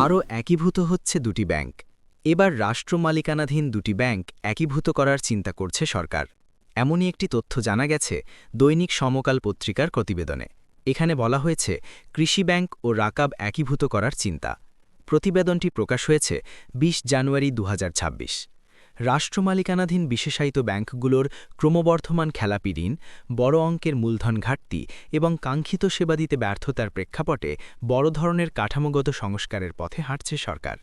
আরও একীভূত হচ্ছে দুটি ব্যাংক। এবার রাষ্ট্র মালিকানাধীন দুটি ব্যাংক একীভূত করার চিন্তা করছে সরকার। এমনই একটি তথ্য জানা গেছে দৈনিক সমকাল পত্রিকার প্রতিবেদনে। এখানে বলা হয়েছে কৃষি ব্যাংক ও রাকাব একীভূত করার চিন্তা। প্রতিবেদনটি প্রকাশ হয়েছে ২০ জানুয়ারি ২০২৬। রাষ্ট্র মালিকানাধীন বিশেষায়িত ব্যাংকগুলোর ক্রমবর্ধমান খেলাপি ঋণ, বড় অঙ্কের মূলধন ঘাটতি এবং কাঙ্ক্ষিত সেবা দিতে ব্যর্থতার প্রেক্ষাপটে বড় ধরনের কাঠামোগত সংস্কারের পথে হাঁটছে সরকার।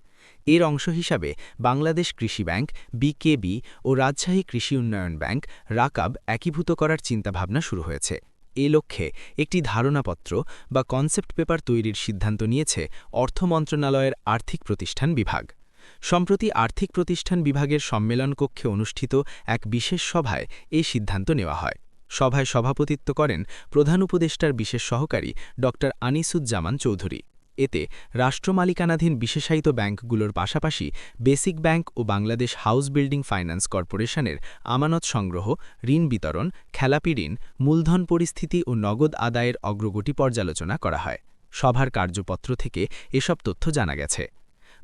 এর অংশ হিসাবে বাংলাদেশ কৃষি ব্যাংক বিকেবি ও রাজশাহী কৃষি উন্নয়ন ব্যাংক রাকাব একীভূত করার চিন্তাভাবনা শুরু হয়েছে। এ লক্ষ্যে একটি ধারণাপত্র বা কনসেপ্ট পেপার তৈরির সিদ্ধান্ত নিয়েছে অর্থ মন্ত্রণালয়ের আর্থিক প্রতিষ্ঠান বিভাগ। সম্প্রতি আর্থিক প্রতিষ্ঠান বিভাগের সম্মেলন কক্ষে অনুষ্ঠিত এক বিশেষ সভায় এই সিদ্ধান্ত নেওয়া হয়। সভায় সভাপতিত্ব করেন প্রধান উপদেষ্টার বিশেষ সহকারী ড আনিসুজ্জামান চৌধুরী। এতে রাষ্ট্র মালিকানাধীন বিশেষায়িত ব্যাংকগুলোর পাশাপাশি বেসিক ব্যাংক ও বাংলাদেশ হাউস বিল্ডিং ফাইন্যান্স কর্পোরেশনের আমানত সংগ্রহ, ঋণ বিতরণ, খেলাপি ঋণ, মূলধন পরিস্থিতি ও নগদ আদায়ের অগ্রগতি পর্যালোচনা করা হয়। সভার কার্যপত্র থেকে এসব তথ্য জানা গেছে।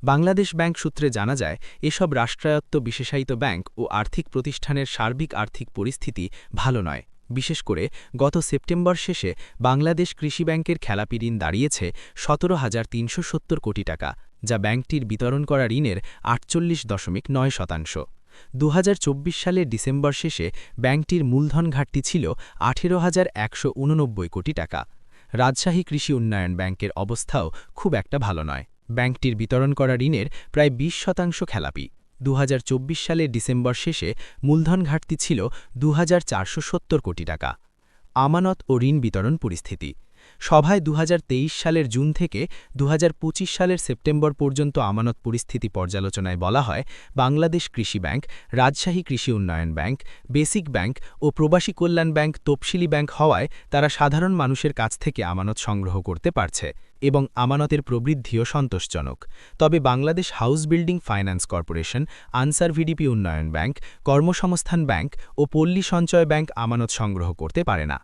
বাংলাদেশ ব্যাংক সূত্রে জানা যায়, এসব রাষ্ট্রায়ত্ত বিশেষায়িত ব্যাংক ও আর্থিক প্রতিষ্ঠানের সার্বিক আর্থিক পরিস্থিতি ভালো নয়। বিশেষ করে গত সেপ্টেম্বর শেষে বাংলাদেশ কৃষি ব্যাংকের খেলাপি ঋণ দাঁড়িয়েছে ১৭,৩৭০ কোটি টাকা, যা ব্যাংকটির বিতরণ করা ঋণের ৪৮.৯%। ২০২৪ সালের ডিসেম্বর শেষে ব্যাংকটির মূলধন ঘাটতি ছিল ১৮,১৮৯ কোটি টাকা। রাজশাহী কৃষি উন্নয়ন ব্যাংকের অবস্থাও খুব একটা ভালো নয়। ব্যাংকটির বিতরণ করা ঋণের প্রায় ২০% খেলাপি। ২০২৪ সালের ডিসেম্বর শেষে মূলধন ঘাটতি ছিল ২,৪৭০ কোটি টাকা। আমানত ও ঋণ বিতরণ পরিস্থিতি। সভায় ২০২৩ সালের জুন থেকে ২০২৫ সালের সেপ্টেম্বর পর্যন্ত আমানত পরিস্থিতি পর্যালোচনায় বলা হয়, বাংলাদেশ কৃষি ব্যাংক, রাজশাহী কৃষি উন্নয়ন ব্যাংক, বেসিক ব্যাংক ও প্রবাসী কল্যাণ ব্যাংক তফসিলি ব্যাংক হওয়ায় তারা সাধারণ মানুষের কাছ থেকে আমানত সংগ্রহ করতে পারছে এবং আমানতের প্রবৃদ্ধিও সন্তোষজনক। তবে Bangladesh house building finance corporation, answer VDP উন্নয়ন ব্যাংক, কর্মসংস্থান ব্যাংক ও পল্লী সঞ্চয় ব্যাংক আমানত সংগ্রহ করতে পারে না।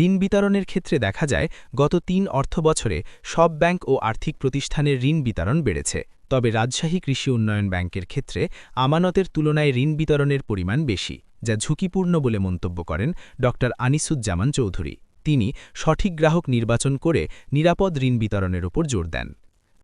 ঋণ বিতরণের ক্ষেত্রে দেখা যায়, গত ৩ অর্থবছরে সব ব্যাংক ও আর্থিক প্রতিষ্ঠানের ঋণ বিতরণ বেড়েছে। তবে রাজশাহী কৃষি উন্নয়ন ব্যাংকের ক্ষেত্রে আমানতের তুলনায় ঋণ বিতরণের পরিমাণ বেশি, যা ঝুঁকিপূর্ণ বলে মন্তব্য করেন ড আনিসুজ্জামান চৌধুরী। তিনি সঠিক গ্রাহক নির্বাচন করে নিরাপদ ঋণ বিতরণের উপর জোর দেন।